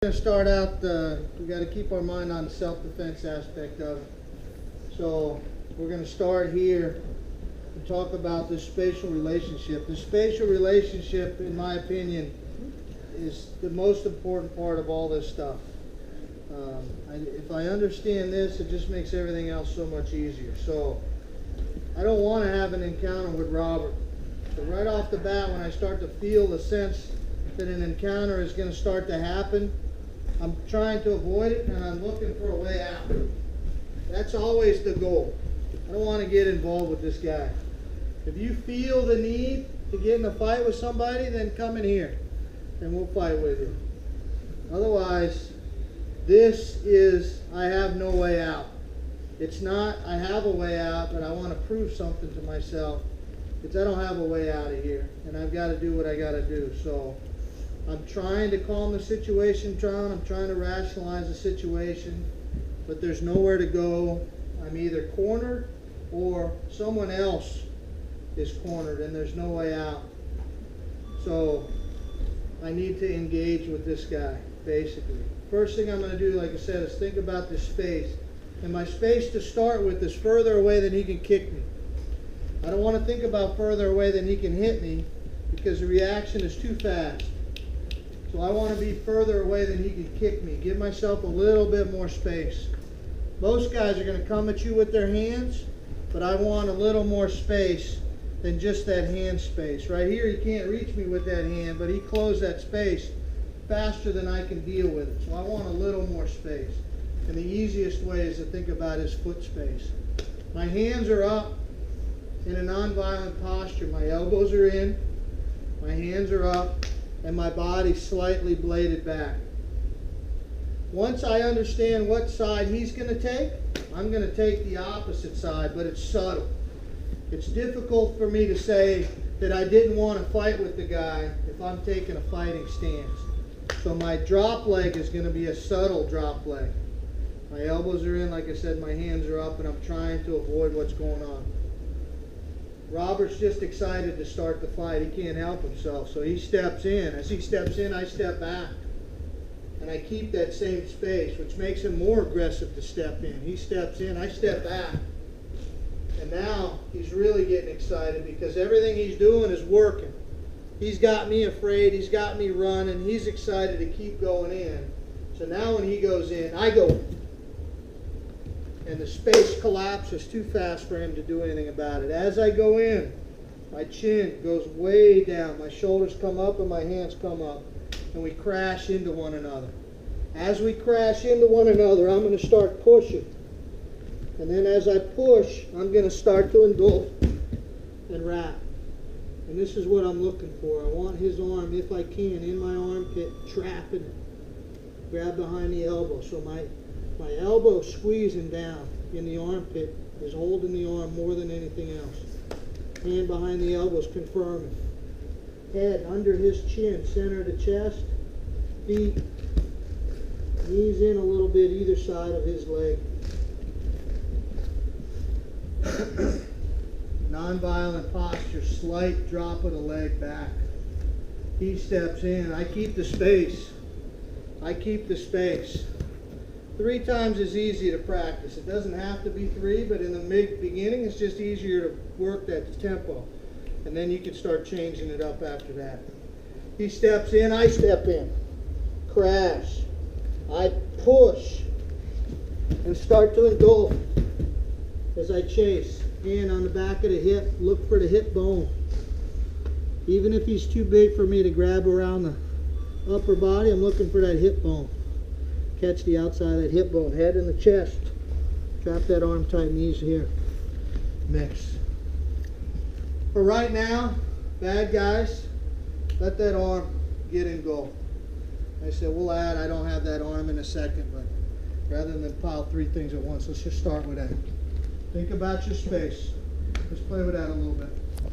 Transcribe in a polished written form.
We're going to start out, we got to keep our mind on the self-defense aspect of it. So we're going to start here and talk about this spatial relationship. The spatial relationship, in my opinion, is the most important part of all this stuff. If I understand this, it just makes everything else so much easier. So I don't want to have an encounter with Robert. So right off the bat, when I start to feel the sense that an encounter is going to start to happen, I'm trying to avoid it, and I'm looking for a way out. That's always the goal. I don't want to get involved with this guy. If you feel the need to get in a fight with somebody, then come in here, and we'll fight with you. Otherwise, this is, I have no way out. It's not, I have a way out, but I want to prove something to myself. It's, I don't have a way out of here, and I've got to do what I got to do. So I'm trying to calm the situation down. I'm trying to rationalize the situation, but there's nowhere to go. I'm either cornered or someone else is cornered, and there's no way out. So I need to engage with this guy, basically. First thing I'm going to do, like I said, is think about this space. And my space to start with is further away than he can kick me. I don't want to think about further away than he can hit me, because the reaction is too fast. So I want to be further away than he can kick me. Give myself a little bit more space. Most guys are going to come at you with their hands, but I want a little more space than just that hand space. Right here, he can't reach me with that hand, but he closed that space faster than I can deal with it. So I want a little more space. And the easiest way is to think about his foot space. My hands are up in a nonviolent posture. My elbows are in, my hands are up, and my body slightly bladed back. Once I understand what side he's going to take, I'm going to take the opposite side, but it's subtle. It's difficult for me to say that I didn't want to fight with the guy if I'm taking a fighting stance. So my drop leg is going to be a subtle drop leg. My elbows are in, like I said, my hands are up, and I'm trying to avoid what's going on. Robert's just excited to start the fight. He can't help himself, so he steps in. As he steps in, I step back. And I keep that same space, which makes him more aggressive to step in. He steps in, I step back. And now he's really getting excited because everything he's doing is working. He's got me afraid, he's got me running, he's excited to keep going in. So now when he goes in, I go in. And the space collapses too fast for him to do anything about it. As I go in, my chin goes way down. My shoulders come up and my hands come up. And we crash into one another. As we crash into one another, I'm going to start pushing. And then as I push, I'm going to start to engulf and wrap. And this is what I'm looking for. I want his arm, if I can, in my armpit, trapping it. Grab behind the elbow. So my elbow squeezing down in the armpit is holding the arm more than anything else. Hand behind the elbow is confirming. Head under his chin, center of the chest. Feet, knees in a little bit either side of his leg. Nonviolent posture, slight drop of the leg back. He steps in. I keep the space. I keep the space. 3 times is easy to practice. It doesn't have to be 3, but in the beginning it's just easier to work that tempo. And then you can start changing it up after that. He steps in, I step in. Crash. I push and start to engulf as I chase. Hand on the back of the hip, look for the hip bone. Even if he's too big for me to grab around the upper body, I'm looking for that hip bone. Catch the outside of that hip bone, head in the chest. Trap that arm tight, knees here. Mix. For right now, bad guys, let that arm get engulfed. I said, we'll add, I don't have that arm in a second, but rather than pile 3 things at once, let's just start with that. Think about your space. Let's play with that a little bit.